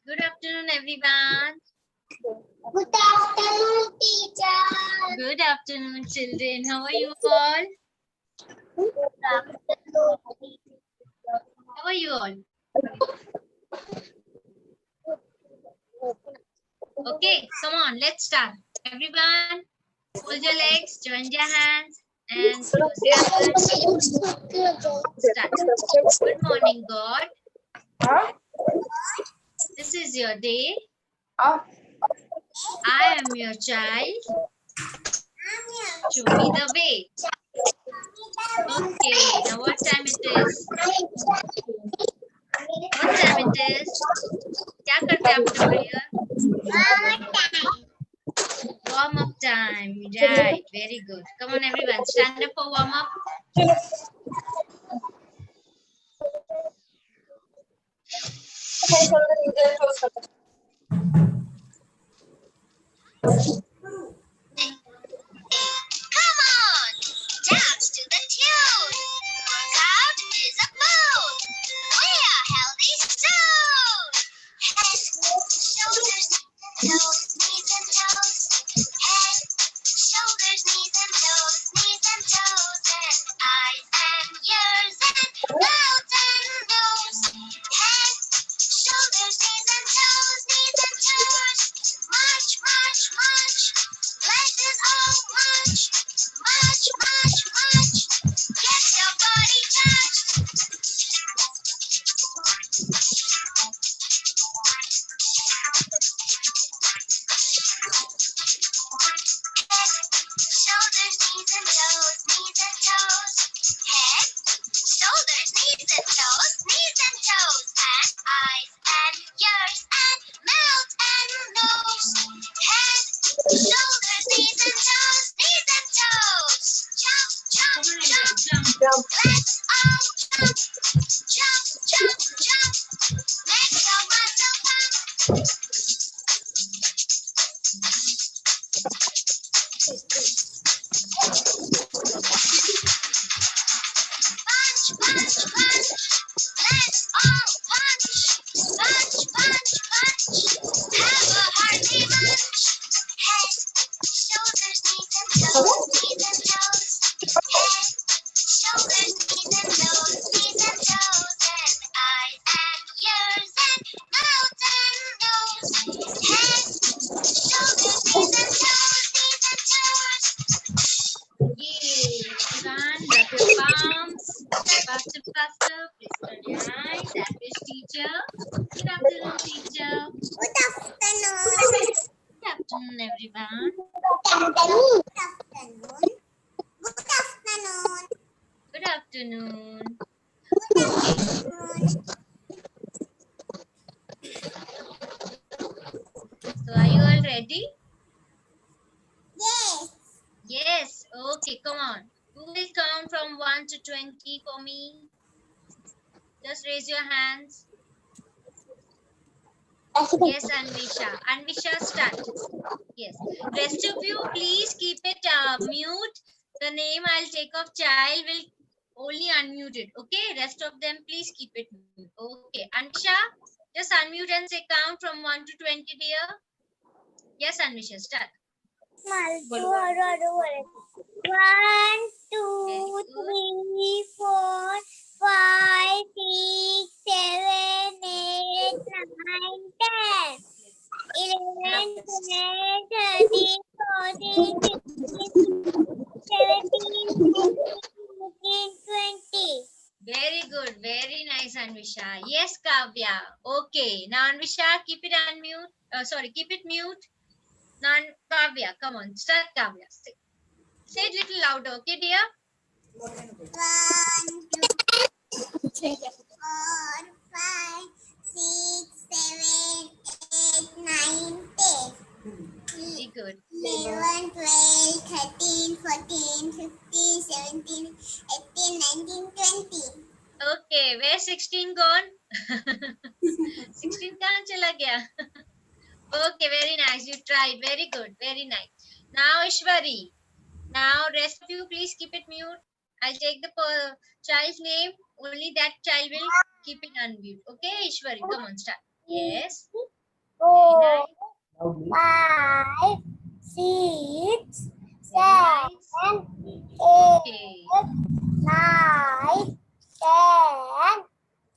Good afternoon, everyone. Good afternoon, teacher. Good afternoon, children. How are you all? How are you all? Okay, come on, let's start. Everyone, hold your legs, join your hands, and close your eyes. Start. Good morning, God. This is your day. I am your child. Show me the way. Okay, now what time it is? What time it is? क्या करते हैं after prayer? Warm up time. Right, very good. Come on, everyone, stand up for warm up. Come on, dance to the tune. Look out is a moon. We are healthy soon. Head, shoulders, nose, knees and toes. Head, shoulders, knees and toes, and eyes and ears and mouth and nose. Head, shoulders, knees and toes, March, march, march. Life is all much, much, much, much. Get your body touched. Shoulders, knees and toes, Head, shoulders, knees and toes, and eyes and ears and mouth and nose. Head, shoulders, knees and toes, Jump, jump, jump. Let's all jump, jump, jump, jump. Make your muscle pump. Punch, punch, punch. Let's all punch. Punch, punch, punch. Have a hearty munch. Head, shoulders, knees and toes, Head, shoulders, knees and toes, and eyes and ears and mouth and nose. Head, shoulders, knees and toes, Yay! Everyone, rub your palms. Faster, faster. Please turn your eyes. That is teacher. Good afternoon, teacher. Good afternoon. Good afternoon, everyone. Good afternoon. Good afternoon. So, are you all ready? Yes. Yes. Okay, come on. Who will count from 1 to 20 for me? Just raise your hands. Yes, Anvisha. Anvisha, start. Yes. Rest of you, please keep it mute. The name I'll take of child will only unmute it. Okay. Rest of them, please keep it mute. Okay. Anvisha, just unmute and say count from 1 to 20, dear. Yes, Anvisha, start. 1, 2, 3, 4, 5, 6, 7, 8, 9, 10. 11, 12, 13, 14, 15, 17, 18, 20. Very good. Very nice, Anvisha. Yes, Kavya. Okay. Now, Anvisha, keep it unmute. Keep it mute. Now, Kavya, come on. Start, Kavya. Say it little louder. Okay, dear? 1, 2, 3, 4, 5, 6, 7, 8, 9, 10. Very good. 11, 12, 13, 14, 15, 17, 18, 19, 20. Okay. Where's 16 gone? 16 kahan chala gaya? Okay. Very nice. You tried. Very good. Very nice. Now, Ishwari. Now, rest of you, please keep it mute I'll take the child's name. Only that child will keep it unmute. Okay, Ishwari, come on, start. Yes. Very 4, nice. 5, 6, Very nice. 7, 8, Okay. 9, 10,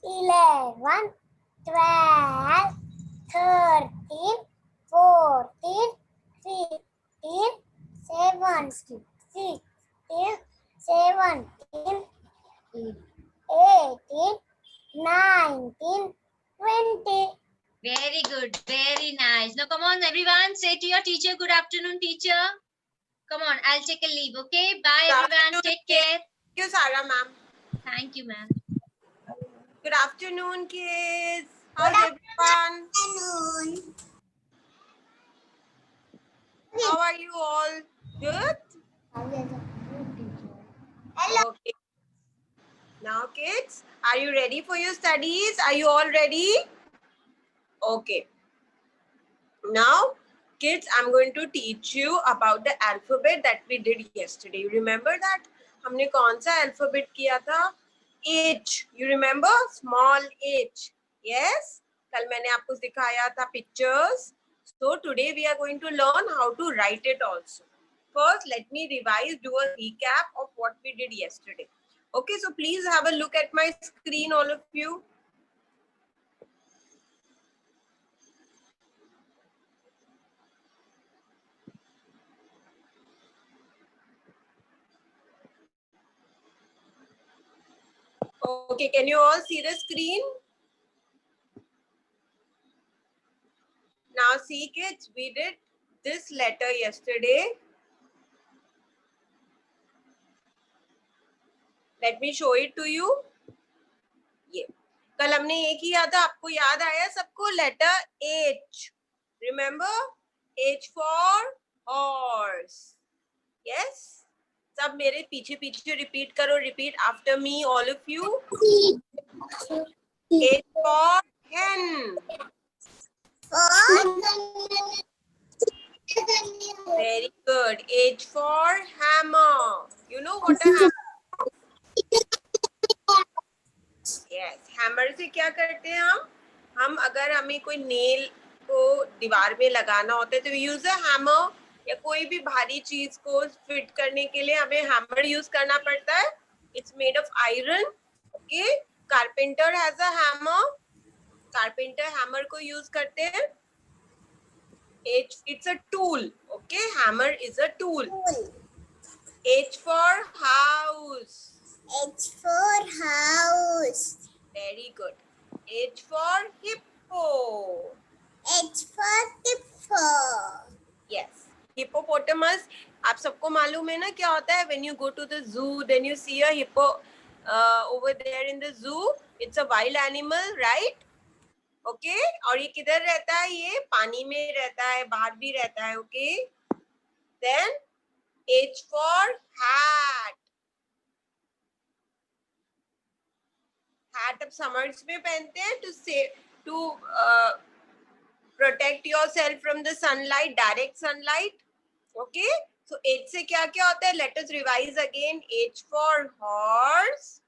11, 12, 13, 14, 15, 16, 17, 18, 19, 20. Very good. Very nice. Now, come on, everyone. Say to your teacher, good afternoon, teacher. Come on, I'll take a leave. Okay. Bye, everyone. Take care. Thank you, Sarah, ma'am. Thank you, ma'am. Good afternoon, kids. How's everyone? Afternoon. How are you all? Good? Hello. Okay. Now, kids, are you ready for your studies? Are you all ready? Okay. Now, kids, I'm going to teach you about the alphabet that we did yesterday. You remember that? हमने कौन सा alphabet किया था? H. You remember? Small h. Yes? कल मैंने आपको दिखाया था pictures. So today we are going to learn how to write it also. First, let me revise, do a recap of what we did yesterday. Okay, so please have a look at my screen, all of you. Okay, can you all see the screen? Now see, kids, we did this letter yesterday. Let me show it to you. ये कल हमने ये किया था, आपको याद आया सबको? Letter H. Remember? H for horse. Yes? सब मेरे पीछे पीछे रिपीट करो. Repeat after me, all of you. H for hen. Very good. H for hammer. You know what a hammer? Yes. Hammer से क्या करते हैं हम अगर हमें कोई नेल को दीवार में लगाना होता है तो यूज अ हैमर, या कोई भी भारी चीज को फिट करने के लिए हमें हैमर यूज करना पड़ता है. It's made of iron. Okay. Carpenter has a hammer. Carpenter hammer को यूज करते हैं. It's a tool. Okay, hammer is a tool. H for house. H for house. Very good. H for hippo. H for hippo. Yes. Hippopotamus. आप सबको मालूम है ना क्या होता है? When you go to the zoo, then you see a hippo over there in the zoo. It's a wild animal, right? Okay. और ये किधर रहता है? ये पानी में रहता है, बाहर भी रहता है. Okay. Then H for hat. Hat अब summers में पहनते हैं to protect yourself from the sunlight, direct sunlight. Okay. So H से क्या क्या होता है? Let us revise again. H for horse.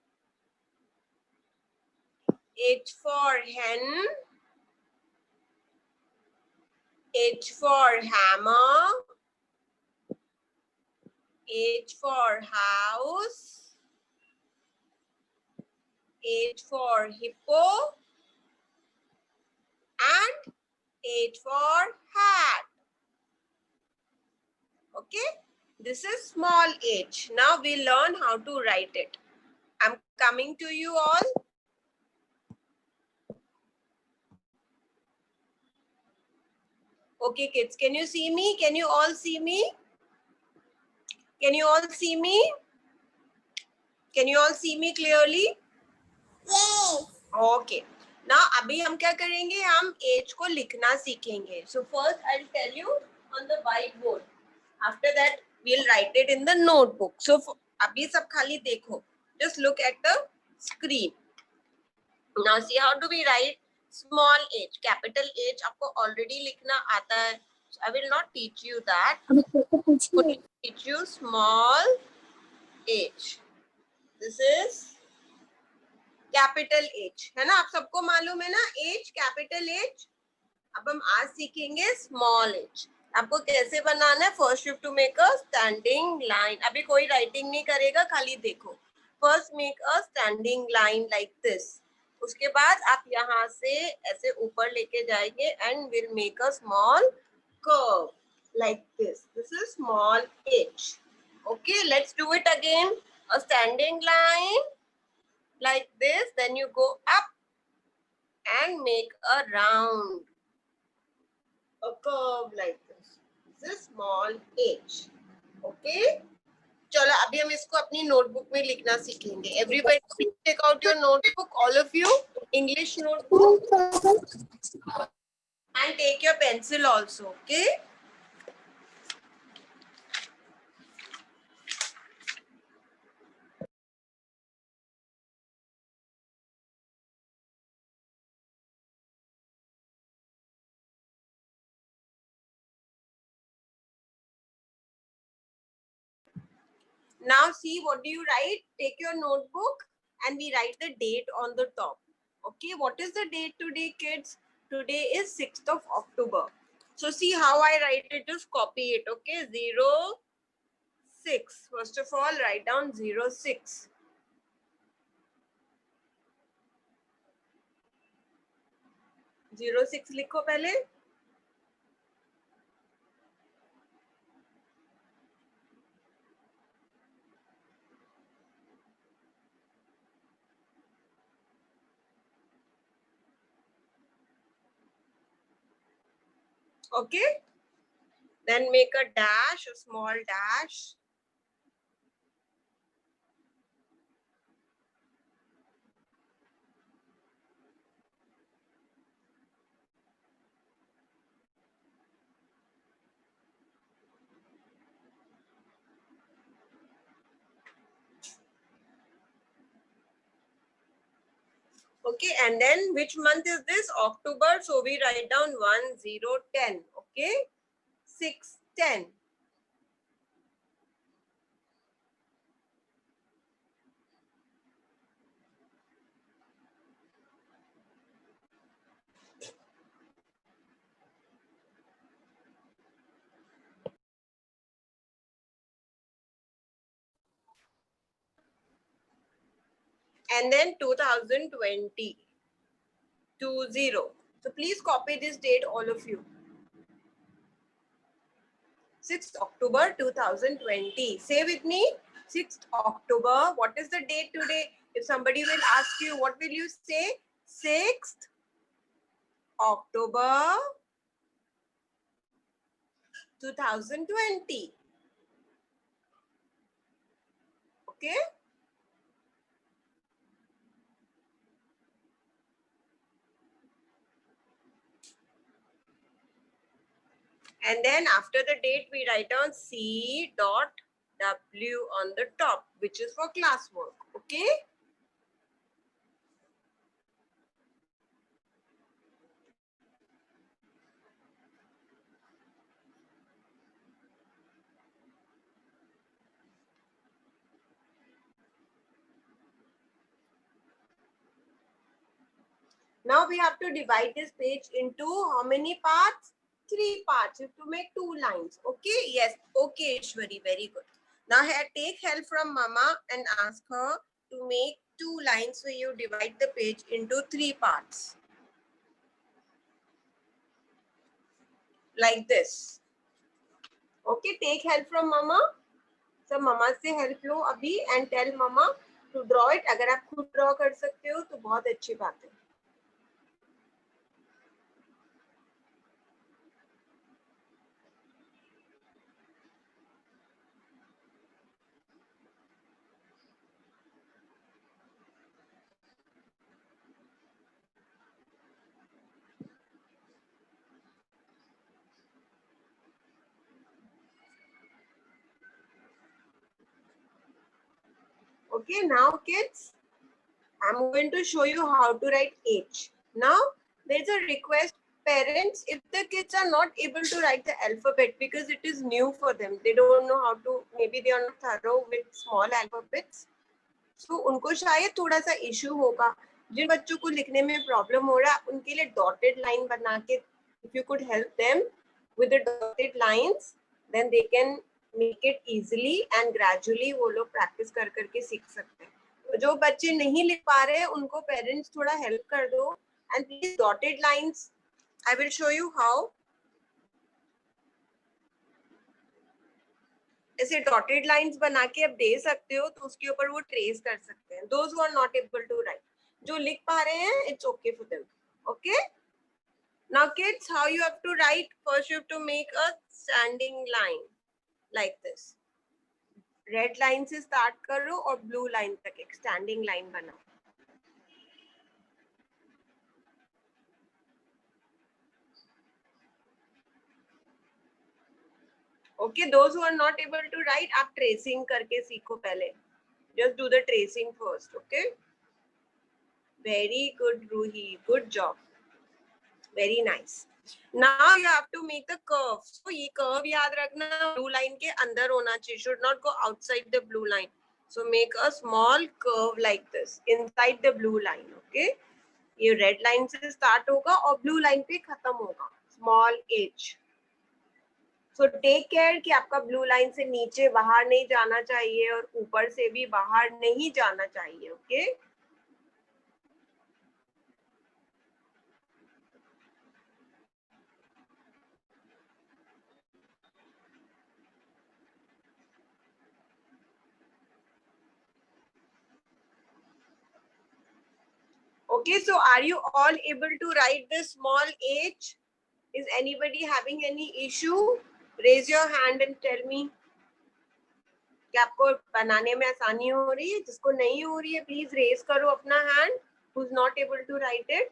H for hen. H for hammer. H for house. H for hippo. And H for hat. Okay. This is small h. Now we learn how to write it. I'm coming to you all. Okay, kids, can you see me? Can you all see me? Can you all see me? Can you all see me clearly? Yes. Okay. Now अभी हम क्या करेंगे? हम h को लिखना सीखेंगे. So first I'll tell you on the whiteboard. After that we'll write it in the notebook. So अभी सब खाली देखो. Just look at the screen. Now see how do we write small h, capital H आपको already लिखना आता है. So I will not teach you that. I will teach you small h. This is capital H. है ना, आप सबको मालूम है ना H, capital H. अब हम आज सीखेंगे small h. आपको कैसे बनाना है? First you have to make a standing line. अभी कोई writing नहीं करेगा, खाली देखो. First make a standing line like this. उसके बाद आप यहाँ से ऐसे ऊपर लेके जाएंगे and will make a small curve like this. This is small h. Okay, let's do it again. A standing line like this. Then you go up and make a round. A curve like this. This is small h. Okay. चलो अभी हम इसको अपनी notebook में लिखना सीखेंगे. Everybody take out your notebook, all of you, English notebook, and take your pencil also. Okay. Now see, what do you write? Take your notebook and we write the date on the top. Okay, what is the date today, kids? Today is 6th of October. So see how I write it, just copy it. Okay, 06. First of all, write down 06. Zero six लिखो पहले. Okay, then make a dash, a small dash. Okay, and then which month is this? October. So we write down 1010. Okay, 610. And then 2020. 20. So please copy this date, all of you. 6th October 2020. Say with me, 6th October. What is the date today? If somebody will ask you, what will you say? 6th October 2020. Okay? And then after the date, we write down C dot W on the top, which is for classwork. Okay? Now we have to divide this page into how many parts? 3 parts. You have to make 2 lines. Okay? Yes. Okay, Ishwari. Very good. Now here, take help from Mama and ask her to make 2 lines. So you divide the page into 3 parts. Like this. Okay? Take help from Mama. So Mama से help लो अभी and tell Mama to draw it. अगर आप खुद draw कर सकते हो तो बहुत अच्छी बात है. Okay, now kids, I'm going to show you how to write H. Now, there's a request, parents, if the kids are not able to write the alphabet because it is new for them, they don't know how to, maybe they are not thorough with small alphabets. सो उनको शायद थोड़ा सा issue होगा. जिन बच्चों को लिखने में problem हो रहा है उनके लिए डॉटेड लाइन बना के, if you could help them with the dotted lines, then they can make it easily and gradually वो लोग प्रैक्टिस कर करके सीख सकते हैं. तो जो बच्चे नहीं लिख पा रहे हैं उनको पेरेंट्स थोड़ा हेल्प कर दो. And please dotted lines, I will show you how. ऐसे डॉटेड लाइंस बना के आप दे सकते हो तो उसके ऊपर वो ट्रेस कर सकते हैं. Those who are not able to write, जो लिख पा रहे हैं, it's okay for them. Okay, now kids, how you have to write? First you have to make a standing line like this. Red line से start करो और blue line तक एक स्टैंडिंग लाइन बनाओ. Okay, those who are not able to write, आप tracing करके सीखो पहले. Just do the tracing first. Okay, very good Ruhi, good job, very nice. Now you have to make the curve. So ये curve याद रखना blue line के अंदर होना चाहिए. Should not go outside the blue line. So make a small curve like this inside the blue line. Okay. ये red line से start होगा और blue line पे खत्म होगा. Small h. So take care कि आपका blue line से नीचे बाहर नहीं जाना चाहिए और ऊपर से भी बाहर नहीं जाना चाहिए. Okay. Okay, so are you all able to write this small h? Is anybody having any issue? Raise your hand and tell me. क्या आपको बनाने में आसानी हो रही है? जिसको नहीं हो रही है प्लीज रेज करो अपना hand. Who is not able to write it?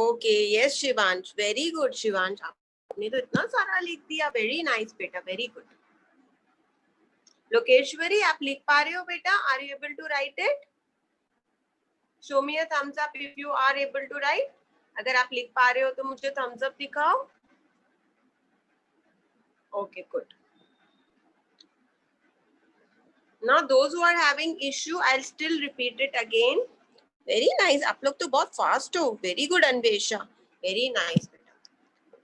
Okay, yes Shivansh, very good Shivansh, आपने तो इतना सारा लिख दिया. Very nice बेटा, very good. लोकेश्वरी, आप लिख पा रहे हो बेटा? Are you able to write it? Show me a thumbs up if you are able to write. अगर आप लिख पा रहे हो तो मुझे thumbs up दिखाओ. Okay, good. Now those who are having issue, I'll still repeat it again. Very nice. आप लोग तो बहुत fast हो. Very good Anvesha. Very nice बेटा.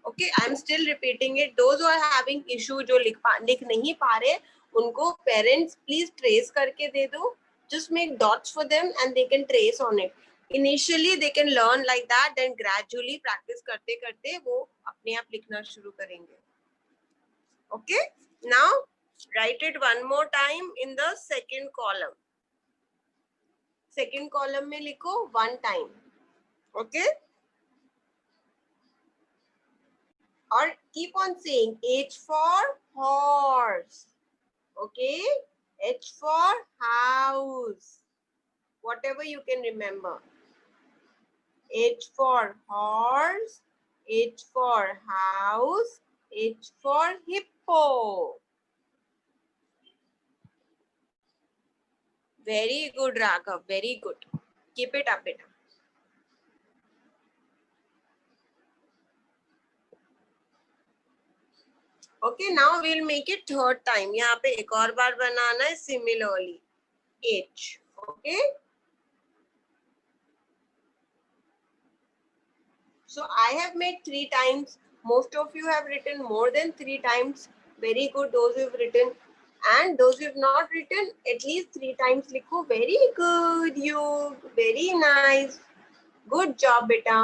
Okay, I'm still repeating it. Those who are having issue, जो लिख नहीं पा रहे, उनको parents please trace करके दे दो. Just make dots for them and they can trace on it. Initially they can learn like that, then gradually practice करते करते वो अपने आप लिखना शुरू करेंगे. Okay, now write it one more time in the second column. Second column में लिखो one time. Okay. Or keep on saying H for horse. Okay. H for house. Whatever you can remember. H for horse. H for house. H for hippo. Very good, Raghav. Very good. Keep it up, beta. Okay, now we'll make it third time. यहाँ पे एक और बार बनाना है similarly. H. Okay. So I have made 3 times. Most of you have written more than 3 times. Very good, those who have written. And those who have not written, at least 3 times likho. Very good, you. Very nice. Good job, beta.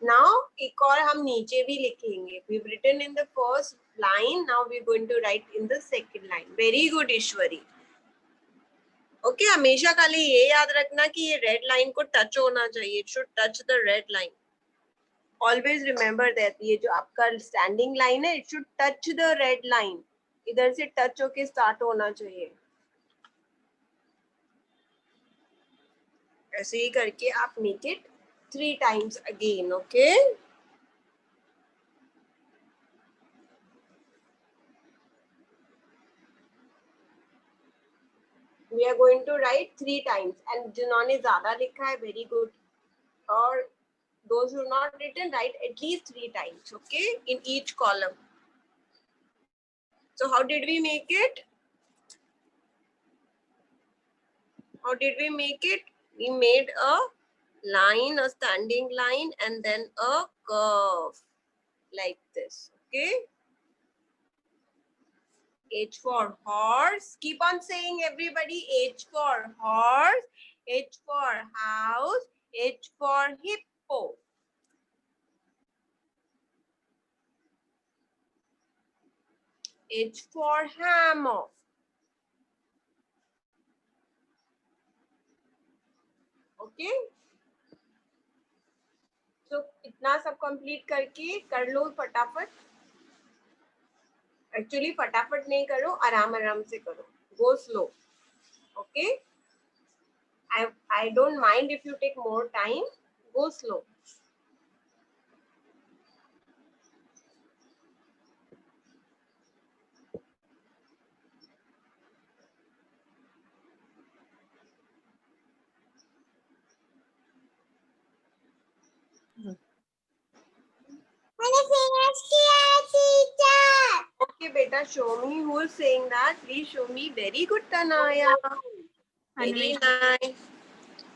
Now, एक और हम नीचे भी लिखेंगे. We've written in the first line. Now we're going to write in the second line. Very good, Ishwari. Okay, हमेशा खाली ये याद रखना कि ये रेड लाइन को टच होना चाहिए. It should touch the red line. Always remember that ये जो आपका standing line है, it should touch the red line. इधर से touch होके start होना चाहिए. ऐसे ही करके आप make it 3 times again. Okay. We are going to write 3 times and जिन्होंने ज़्यादा लिखा है very good. और Those who are not written, write at least 3 times, okay, in each column. So how did we make it? How did we make it? We made a line, a standing line, and then a curve like this, okay? H for horse. Keep on saying, everybody. H for horse. H for house. H for hippo. H for hammer. Okay? So, इतना सब complete करके कर लो फटाफट. Actually, फटाफट नहीं करो, आराम आराम से करो. Go slow. Okay? I don't mind if you take more time. Go slow. Okay, beta, show me who is saying that. Please show me. Very good, Tanaya. Very nice.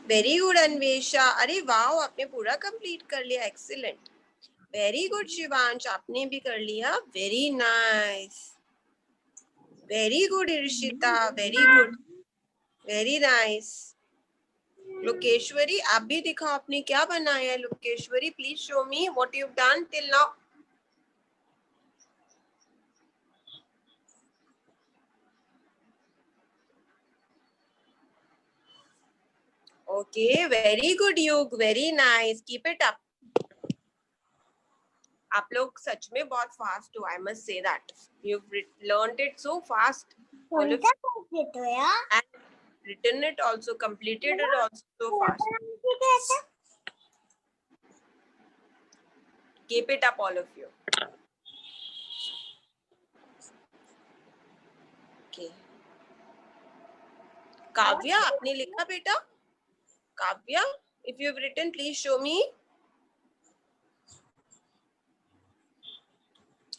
Very good, Anvesha. अरे wow, आपने पूरा complete कर लिया. Excellent. Very good, Shivansh. आपने भी कर लिया. Very nice. Very good, Irshita. Very good. Very nice. Lokeshwari, आप भी दिखाओ आपने क्या बनाया है. Lokeshwari, please show me what you've done till now. Okay, very good, Yug. Very nice. Keep it up. आप लोग सच में बहुत फास्ट हो. I must say that. You've learned it so fast. All of and written it also, completed it also so fast. Keep it up, all of you. Okay. Kavya, आपने लिखा बेटा? Kavya, if you've written, please show me.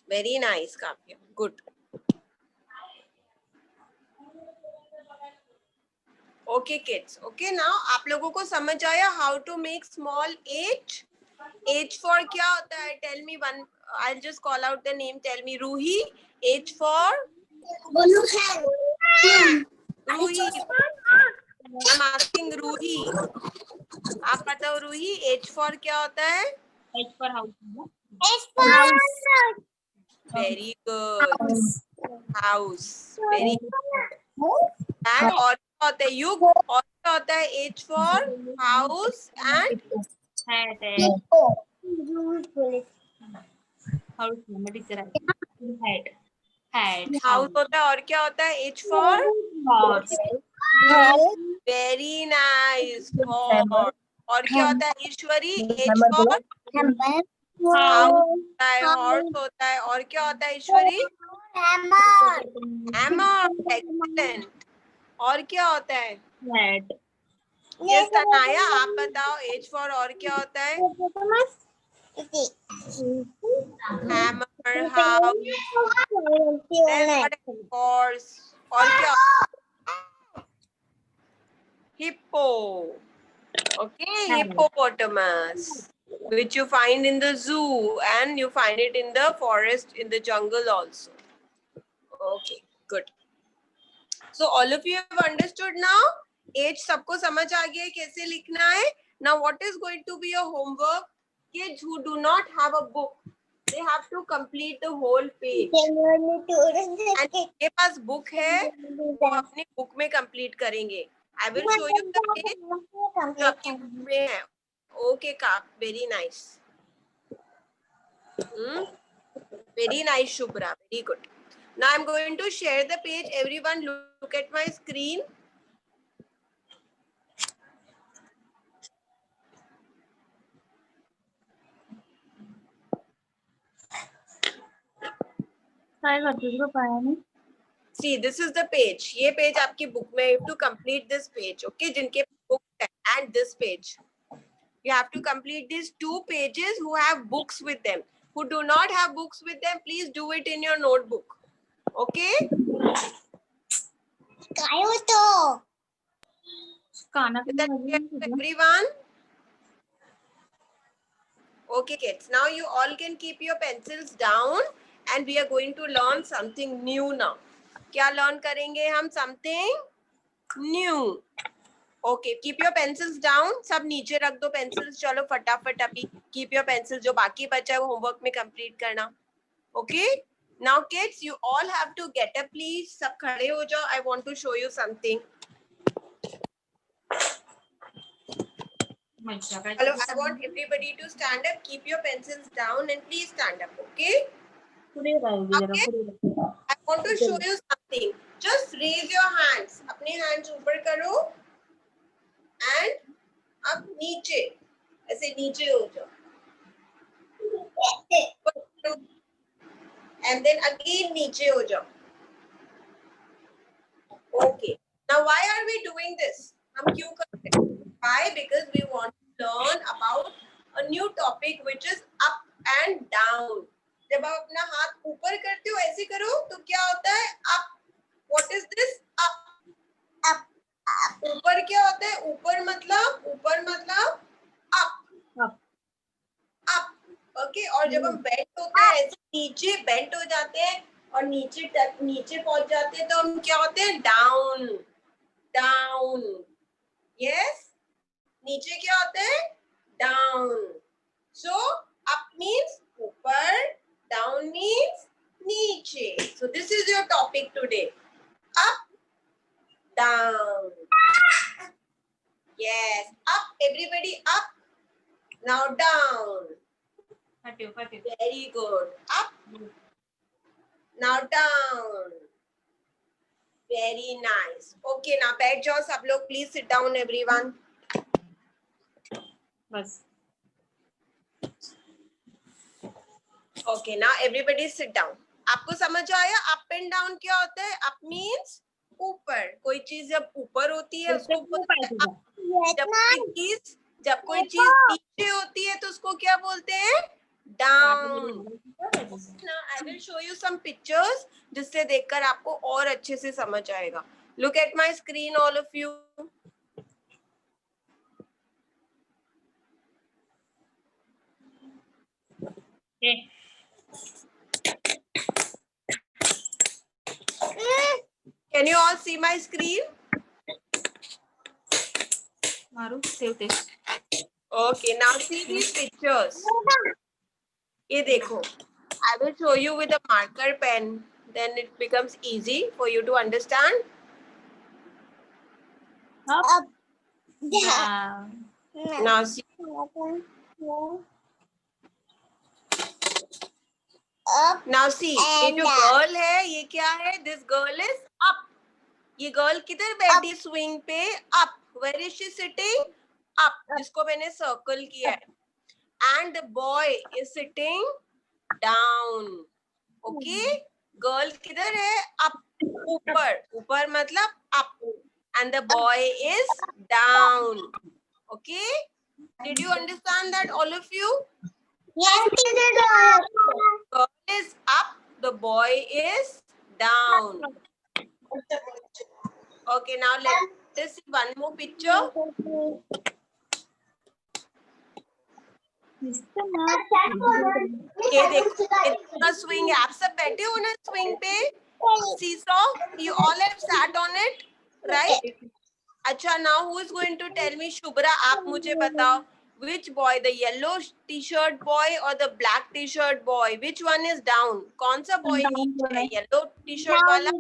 Very nice, Kavya. Good. Okay, kids. Okay, now आप लोगों को समझ आया how to make small h? H for क्या होता है? Tell me one. I'll just call out the name. Tell me, Ruhi. H for? Ruhi. I'm asking Ruhi. आप बताओ रूही. H for क्या होता है? H for house. Very good. House. Very good. And और क्या होता है? युग. और क्या होता है? H for house and Hat. House. Hat. Hat. house होता है. और क्या होता है? H for Horse. very nice. Horse. और क्या होता है? ईश्वरी. H for house होता है. Horse होता है. और क्या होता है? ईश्वरी. Hammer. Excellent. और क्या होता है? Hat. Yes, तनाया, आप बताओ. H for और क्या होता है? Hammer, house, then what else? Horse. और क्या? Hippo. Okay, hippopotamus, which you find in the zoo and you find it in the forest, in the jungle also. Okay, good. So all of you have understood now? H सबको समझ आ गया है कैसे लिखना है? Now what is going to be your homework? Kids who do not have a book, they have to complete the whole page. And जिनके पास book है, वो अपनी book में complete करेंगे. I will show you the page जो आपकी book में है. Okay, Kak, very nice. Very nice, Shubhra. Very good. Now I'm going to share the page. Everyone look at my screen. See, this is the page. ये page आपकी book में. You have to complete this page. Okay, जिनके book है, and this page. You have to complete these 2 pages who have books with them. Who do not have books with them, please do it in your notebook. Okay? काय होतं? Is that clear to everyone? Okay, kids. Now you all can keep your pencils down and we are going to learn something new now. क्या learn करेंगे हम? Something new. Okay, keep your pencils down. सब नीचे रख दो pencils. चलो फटाफट अभी keep your pencils. जो बाकी बचा है वो homework में complete करना. Okay? Now kids, you all have to get up please. सब खड़े हो जाओ. I want to show you something. Hello, I want everybody to stand up. Keep your pencils down and please stand up. Okay? Okay? I want to show you something. Just raise your hands. अपने hands ऊपर करो and अब नीचे ऐसे नीचे हो जाओ. And then again नीचे हो जाओ. Okay. Now why are we doing this? हम क्यों करते हैं? Why? Because we want to learn about a new topic which is up and down. जब आप अपना हाथ ऊपर करते हो ऐसे करो तो क्या होता है? Up. What is this? Up. Up. ऊपर क्या होता है? ऊपर मतलब up. Up. Okay. और जब हम bend होते हैं ऐसे नीचे bend हो जाते हैं और नीचे पहुंच जाते हैं तो हम क्या होते हैं? Down. Yes. नीचे क्या होते हैं? Down. So up means ऊपर, down means नीचे. So this is your topic today. Up, down. Yes. Up, everybody up. Now down. Very good. Up. Now down. Very nice. Okay, now बैठ जाओ सब लोग. Please sit down, everyone. बस Okay, now everybody sit down. आपको समझ आया up and down क्या होता है? अप मीन्स ऊपर. कोई चीज जब ऊपर होती है उसको बोलते हैं up. जब कोई चीज नीचे होती है तो उसको क्या बोलते हैं? Down. Now I will show you some pictures जिससे देखकर आपको और अच्छे से समझ आएगा. Look at my screen, all of you. Can you all see my screen? मारू ठेवते. Okay, now see these pictures. ये देखो. I will show you with a marker pen. Then it becomes easy for you to understand. Up. हाँ. Now see. Up. Now see. ये जो girl है, ये क्या है? This girl is up. ये girl किधर बैठी? Swing पे up. Where is she sitting? Up. जिसको मैंने circle किया है. And the boy is sitting down. Okay? Girl किधर है? Up. ऊपर मतलब up. And the boy is down. Okay? Did you understand that, all of you? Yes, Girl is up. The boy is down. Okay, now let us see one more picture. ये देखो इतना swing है. आप सब बैठे हो ना swing पे? Seesaw. You all have sat on it, right? अच्छा, now who is going to tell me? Shubhra, आप मुझे बताओ. Which boy, the yellow t-shirt boy or the black t-shirt boy? Which one is down? कौन सा boy नीचे है? Yellow t-shirt वाला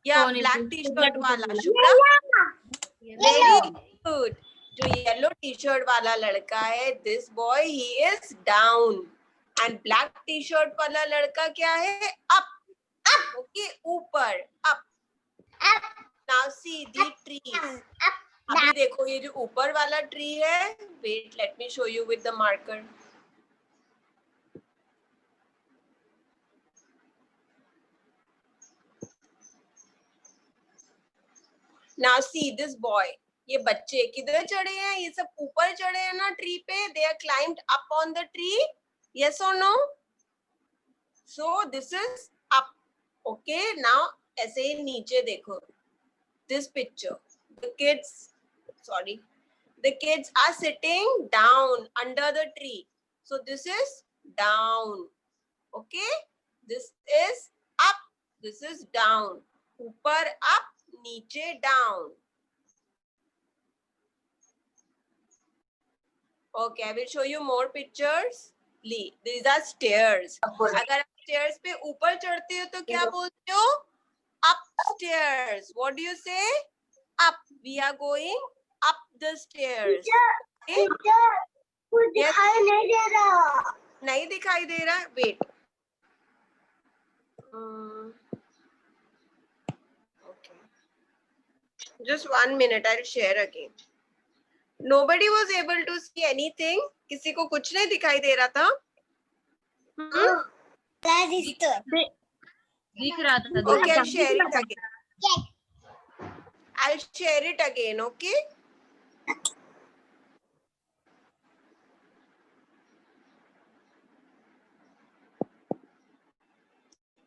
या black t-shirt वाला? Shubhra? Very good. जो yellow t-shirt वाला लड़का है, this boy, he is down. And black t-shirt वाला लड़का क्या है? Up. Okay, ऊपर. Up. Now see the trees. अभी देखो ये जो ऊपर वाला ट्री है. Wait, let me show you with the marker. Now see this boy. ये बच्चे किधर चढ़े हैं? ये सब ऊपर चढ़े हैं ना ट्री पे. They are climbed up on the tree. Yes or no? So this is up. Okay. Now ऐसे ही नीचे देखो. This picture. The kids. Sorry. The kids are sitting down under the tree. So this is down. Okay. This is up. This is down. ऊपर up, नीचे down. Okay, I will show you more pictures. These are stairs. अगर आप stairs पे ऊपर चढ़ते हो तो क्या बोलते हो? Upstairs. What do you say? Up. We are going up the stairs. Okay? Yes. नहीं दिखाई दे रहा. Wait. Okay. Just 1 minute. I'll share again. Nobody was able to see anything. किसी को कुछ नहीं दिखाई दे रहा था. दिख रहा था. Okay, I'll share it again. I'll share it again. Okay.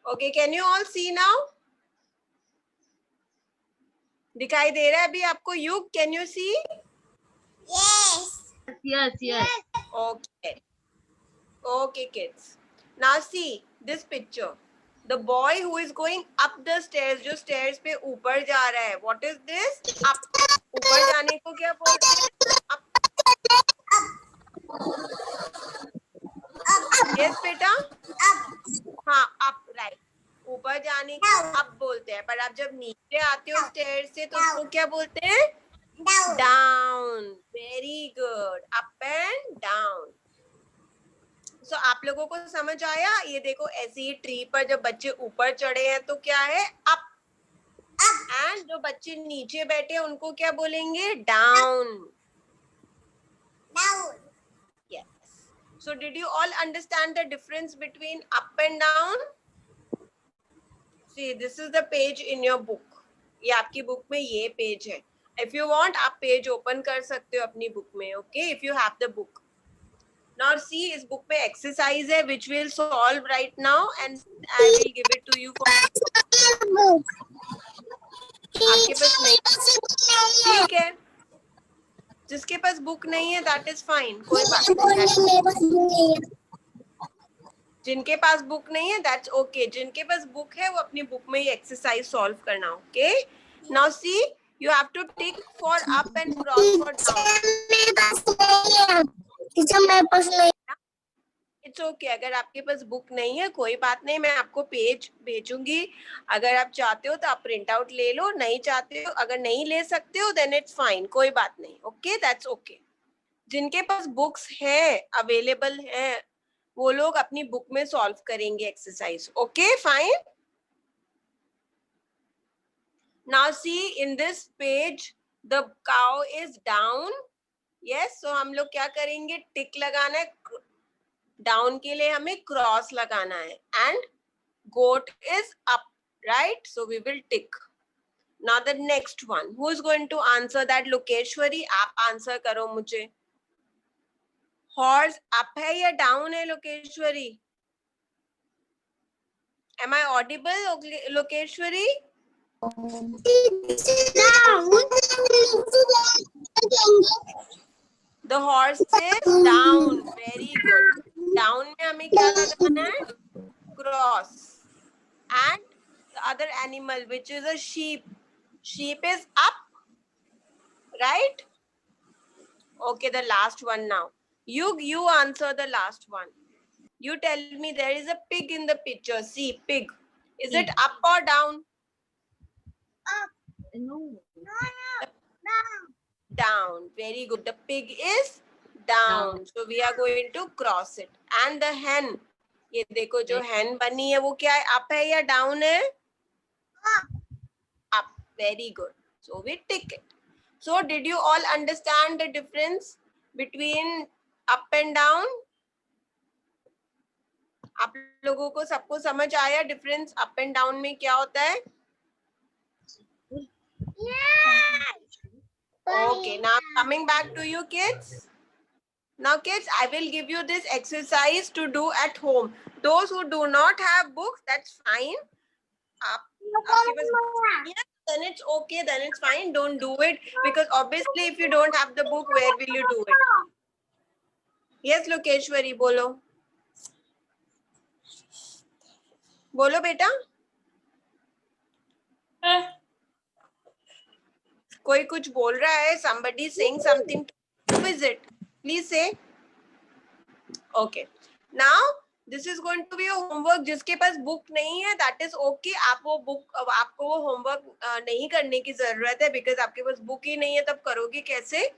Okay, can you all see now? दिखाई दे रहा है अभी आपको? युग, can you see? Yes. Okay. Okay, kids. Now see this picture. The boy who is going up the stairs, जो stairs पे ऊपर जा रहा है. What is this? Up. ऊपर जाने को क्या बोलते हैं? Up. Yes, बेटा? हाँ, up, right. ऊपर जाने को up बोलते हैं. पर आप जब नीचे आते हो stairs से तो उसको क्या बोलते हैं? Down. Very good. Up and down. So आप लोगों को समझ आया? ये देखो ऐसी ट्री पर जब बच्चे ऊपर चढ़े हैं तो क्या है? Up. And जो बच्चे नीचे बैठे हैं उनको क्या बोलेंगे? Down. Yes. So did you all understand the difference between up and down? See, this is the page in your book. ये आपकी बुक में ये पेज है. If you want, आप पेज ओपन कर सकते हो अपनी बुक में. Okay, if you have the book. Now see, इस बुक में exercise है which we'll solve right now and I will give it to you for. आपके पास नहीं? ठीक है. जिसके पास बुक नहीं है that is fine. कोई बात नहीं. जिनके पास बुक नहीं है that's okay. जिनके पास बुक है वो अपनी बुक में ही एक्सरसाइज सॉल्व करना. Okay. Now see, you have to tick for up and cross for down. It's okay. अगर आपके पास बुक नहीं है कोई बात नहीं, मैं आपको पेज भेजूंगी. अगर आप चाहते हो तो आप प्रिंट आउट ले लो. नहीं चाहते हो, अगर नहीं ले सकते हो then it's fine. कोई बात नहीं. Okay, that's okay. जिनके पास बुक्स है अवेलेबल है वो लोग अपनी बुक में सॉल्व करेंगे exercise. Okay, fine. Now see in this page the cow is down. Yes, so हम लोग क्या करेंगे? टिक लगाना है. डाउन के लिए हमें क्रॉस लगाना है. And goat is up, right? So we will tick. Now the next one, who is going to answer that? Lokeshwari, आप आंसर करो मुझे. हॉर्स अप है या डाउन है Lokeshwari? Am I audible, Lokeshwari? The horse is down. Very good. Down में हमें क्या लगाना है? Cross. And the other animal, which is a sheep. Sheep is up, right? Okay, the last one now. You answer the last one. You tell me, there is a pig in the picture. See, pig. Is it up or down? No. Down. Very good. The pig is down. So we are going to cross it. And the hen. ये देखो जो hen बनी है वो क्या है? Up है या down है? Up. Very good. So we tick it. So did you all understand the difference between up and down? आप लोगों को सबको समझ आया डिफरेंस अप एंड डाउन में क्या होता है? Okay, now coming back to you kids. Now kids, I will give you this exercise to do at home. Those who do not have books, that's fine. आपके पास books नहीं है, then it's okay, then it's fine. Don't do it because obviously if you don't have the book, where will you do it? Yes, Lokeshwari, बोलो. बोलो बेटा. कोई कुछ बोल रहा है. Somebody saying something. Who is it? Please say. Okay. Now this is going to be a homework. जिसके पास book नहीं है that is okay. आप वो बुक आपको वो होमवर्क नहीं करने की जरूरत है because आपके पास बुक ही नहीं है तब करोगे कैसे.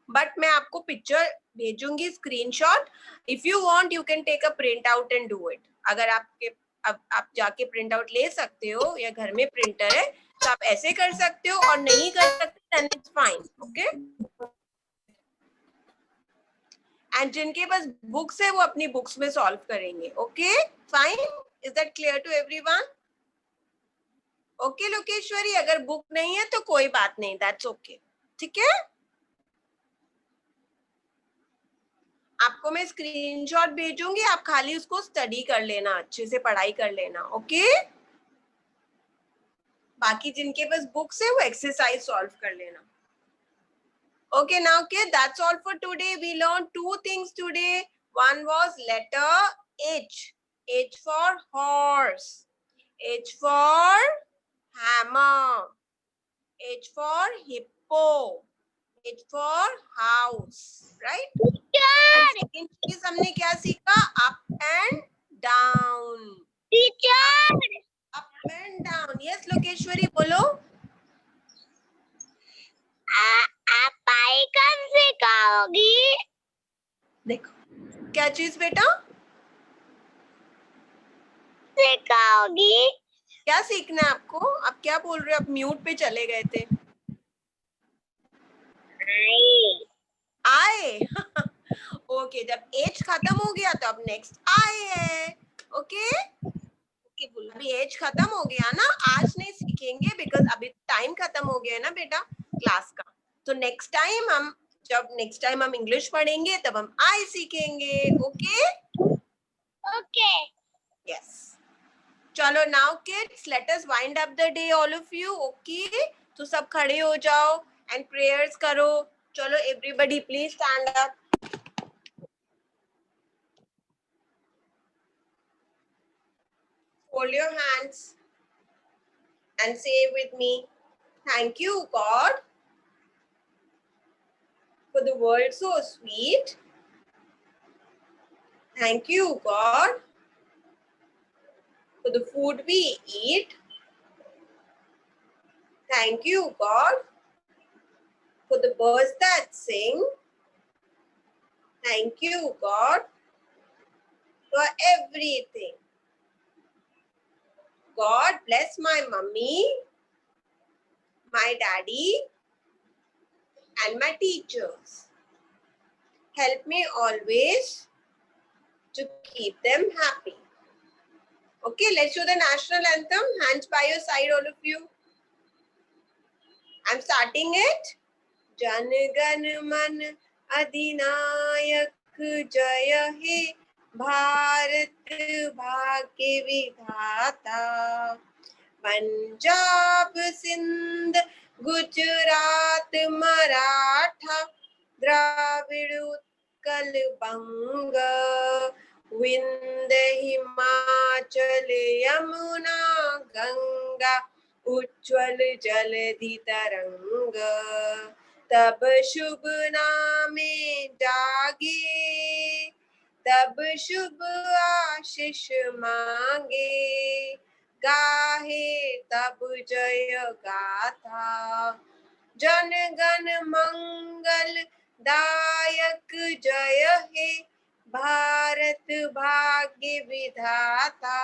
बट मैं आपको पिक्चर भेजूंगी screenshot. If you want you can take a print out and do it. अगर आपके आप जाके प्रिंट आउट ले सकते हो या घर में प्रिंटर है तो आप ऐसे कर सकते हो और नहीं कर सकते then it's fine. Okay. And जिनके पास बुक्स है वो अपनी बुक्स में सॉल्व करेंगे. Okay fine. Is that clear to everyone? Okay Lokeshwari, अगर बुक नहीं है तो कोई बात नहीं, दैट्स ओके. ठीक है. आपको मैं स्क्रीनशॉट भेजूंगी, आप खाली उसको स्टडी कर लेना, अच्छे से पढ़ाई कर लेना. ओके. बाकी जिनके पास बुक्स है वो एक्सरसाइज सॉल्व कर लेना. Okay, now kids, that's all for today. We learned two things today. One was letter H. H for horse. H for hammer. H for hippo. H for house. Right? And second चीज हमने क्या सीखा? Up and down. Teacher. Up and down. Yes, Lokeshwari, बोलो. आप पाई कब सिखाओगी? देखो क्या चीज बेटा सिखाओगी? क्या सीखना है आपको? आप क्या बोल रहे हो? आप म्यूट पे चले गए थे. आए. ओके, जब एज खत्म हो गया तो अब नेक्स्ट आए है. ओके ओके बोलो. अभी एज खत्म हो गया ना, आज नहीं सीखेंगे बिकॉज अभी टाइम खत्म हो गया है ना बेटा क्लास का. तो नेक्स्ट टाइम हम इंग्लिश पढ़ेंगे तब हम आई सीखेंगे. Okay okay. यस. चलो now kids, let us wind up the day all of you. Okay, तो सब खड़े हो जाओ एंड प्रेयर्स करो. चलो everybody please stand up. Hold your hands and say with me, thank you God for the world so sweet. Thank you God for the food we eat. Thank you God for the birds that sing. Thank you God for everything. God bless my mummy, my daddy, and my teachers. Help me always to keep them happy. Okay, let's do the national anthem. Hands by your side, all of you. I'm starting it. Jan Gan Man Adhinayak Jaya He Bharat Bhagya Vidhata. Punjab Sindh Gujarat Maratha Dravid Utkal Banga Vindhya Himachal Yamuna Ganga उज्ज्वल जलधि तरंग. तब शुभ नामे जागे, तब शुभ आशीष मांगे. गाहे तब जय गाथा. जन गण मंगल दायक जय हे भारत भाग्य विधाता.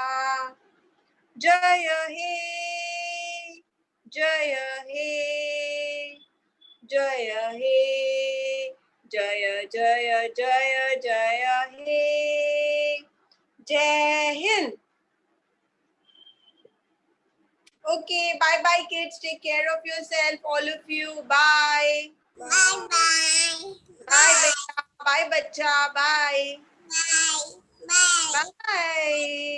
जय हे जय हे जय हे जय जय जय जय हे. जय Hind. Okay, bye bye kids. Take care of yourself, all of you. Bye. Bye bye. Bye beta. Bye बच्चा. Bye. Bye. Bye. Bye.